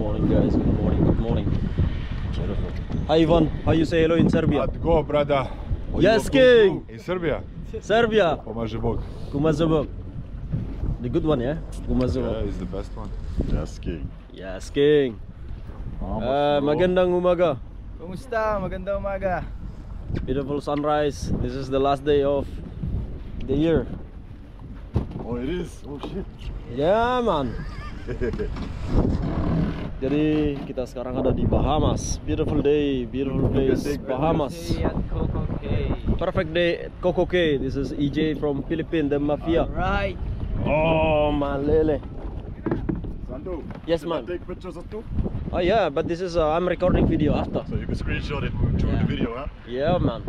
morning, guys. Good morning. Good morning. Beautiful. Hi, Ivan. How you say hello in Serbia? Let's go, brother. Jetski. In Serbia. Serbia. Pomaže Bog. Kumazabog. The good one, yeah? Kumazabog. Yeah, it's the best one. Jetski. Jetski. Magandang umaga. Kumusta? Magandang umaga. Beautiful sunrise. This is the last day of the year. Oh, it is? Oh, shit. Yeah, man. Jadi kita sekarang ada di Bahamas. Beautiful day, beautiful place, Bahamas. Perfect day at Coco Cay. This is EJ from Philippines, the mafia. Right. Oh, malele. Sandu, Yes, can man. I take pictures of two? Oh yeah, but this is I'm recording video after. So you can screenshot it during the video, huh? Yeah, man.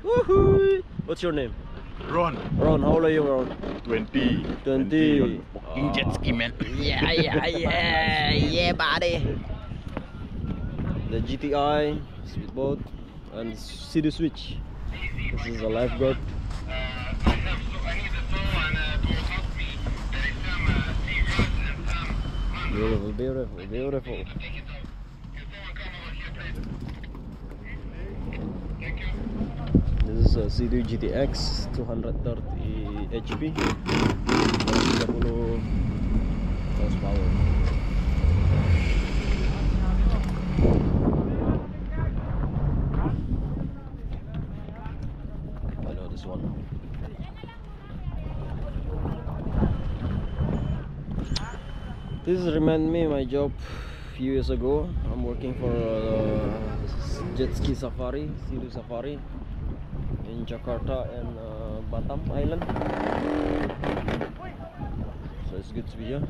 Woohoo! What's your name? Ron. Ron. How old are you, Ron? 20. 20. Fucking jet ski, man. Yeah, buddy. The GTI speedboat and Sea Switch. This is a lifeguard. Beautiful, beautiful, beautiful. This is a Sea GTX 230 HP. 30 horsepower. I know this one. This remind me my job few years ago. I'm working for Jetski Safari, Sea Safari in Jakarta and Batam Island. So it's good to be here.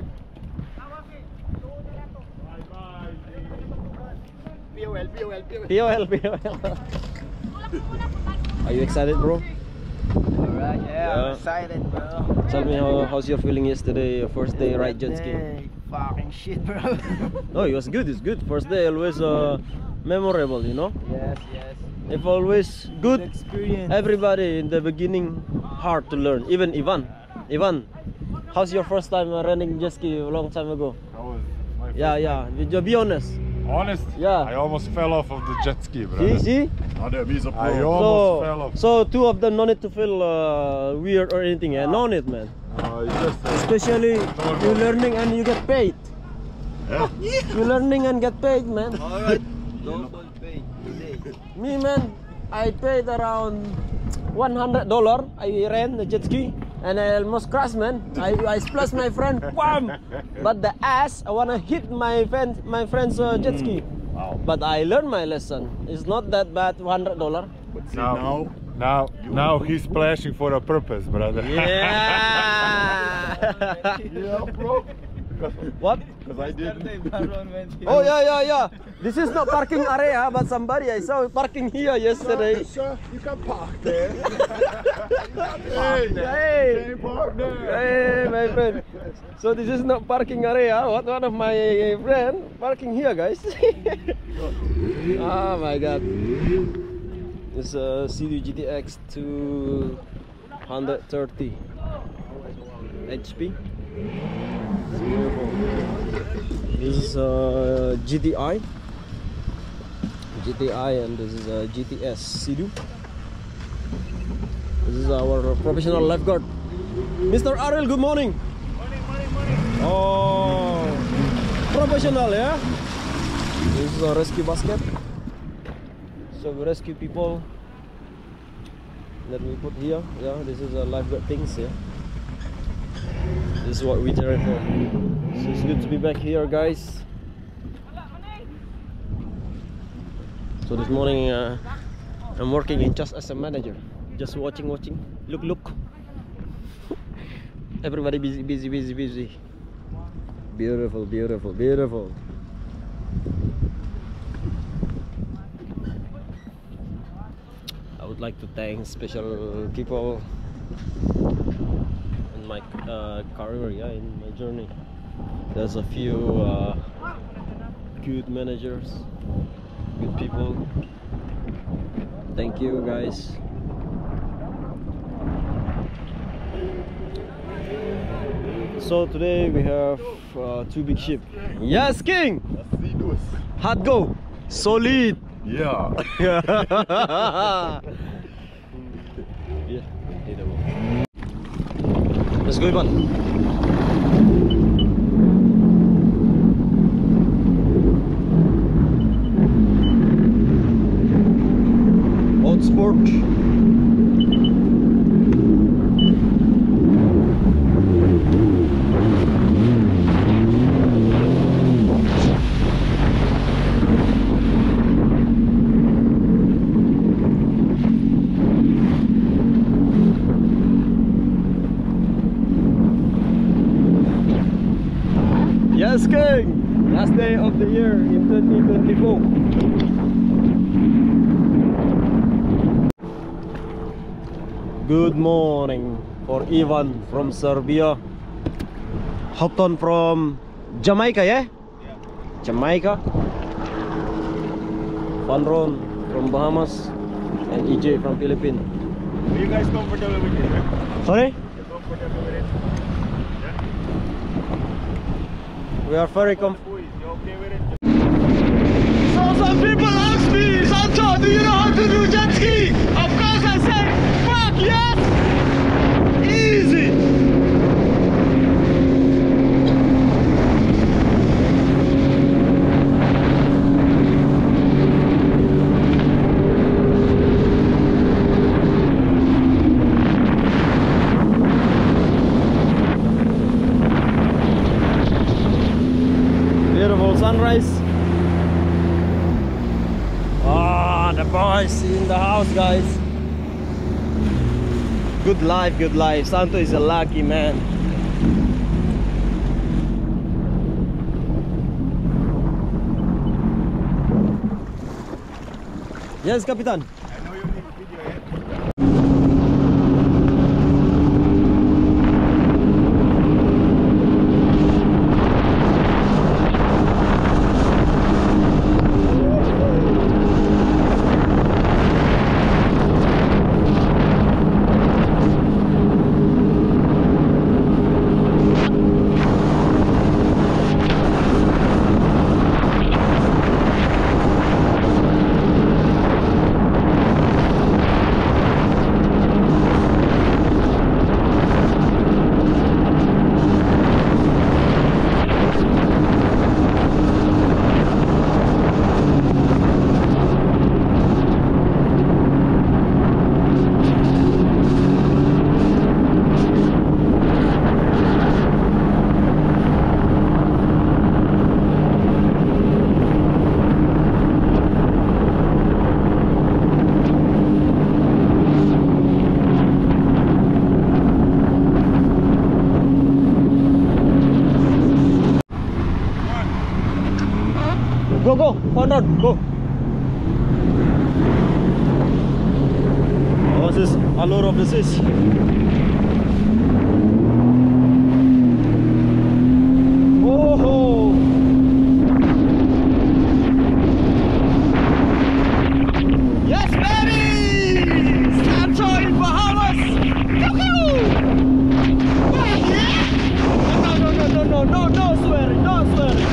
POL. Are you excited, bro? Alright, yeah, I'm excited, bro. Tell me how's your feeling yesterday, your first day ride jet ski? Hey, fucking shit, bro. No, it was good. It's good. First day always memorable, you know. Yes, yes. If always good. Experience. Everybody in the beginning hard to learn. Even Ivan. Ivan, how's your first time running jet ski a long time ago? That was my first Yeah. Be honest. Honest? Yeah. I almost fell off of the jet ski, brother. See? Ada visa I pro. almost fell off. So two of them no need to feel weird or anything. Yeah, no need, man. It's just, Especially you learning and you get paid. Yeah. You learning and get paid, man. Alright. Don't pay today. Me, man, I paid around $100. I ran the jet ski and I almost crashed, man. I splashed my friend, wham! But the ass, I wanna hit my friend's jet ski. Wow. But I learned my lesson. It's not that bad, $100. But see, now he's splashing for a purpose, brother. Yeah. yeah, bro. What? Because I did. Oh yeah. This is not parking area, but somebody I saw parking here yesterday. Sir, you can park there. Hey, Park there. hey, my friend. So this is not parking area. One of my friend parking here, guys. Oh my God. It's a CD GTX 230 HP. It's beautiful. This is a GTI, and this is a GTS Sea-Doo. This is our professional lifeguard, Mr. Ariel. Good morning. Morning. Oh, professional, yeah. This is a rescue basket. So we rescue people that we put here. Yeah, this is a lifeguard things. Yeah, this is what we train for. So it's good to be back here, guys. So this morning I'm working in just as a manager, just watching. Look. Everybody busy. Beautiful. I would like to thank special people in my career, in my journey. There's a few good managers, good people. Thank you, guys. So today we have two big ship. Yes, King. Hard go. Solid. Yeah. Yeah. Let's go, Ivan. Hot sport. Yes, King! Last day of the year in 2024. Good morning for Ivan from Serbia. Hopton from Jamaica, yeah? Jamaica. Vanron from Bahamas. And EJ from Philippines. Are you guys comfortable with it? Eh? Sorry? You're comfortable with it? We are very comfortable. You okay with it? So some people ask me, Sancho, do you know how to do jet ski? Of course I say, fuck yes! Easy! Beautiful sunrise. Ah, the boys in the house, guys. Good life, good life. Santo is a lucky man. Yes, Kapitan. I know you need a video, eh? Go, go, Fondon, go. Oh, this is allure of the seas. Oh, yes, baby! Sancho in Bahamas. No swearing, no swearing.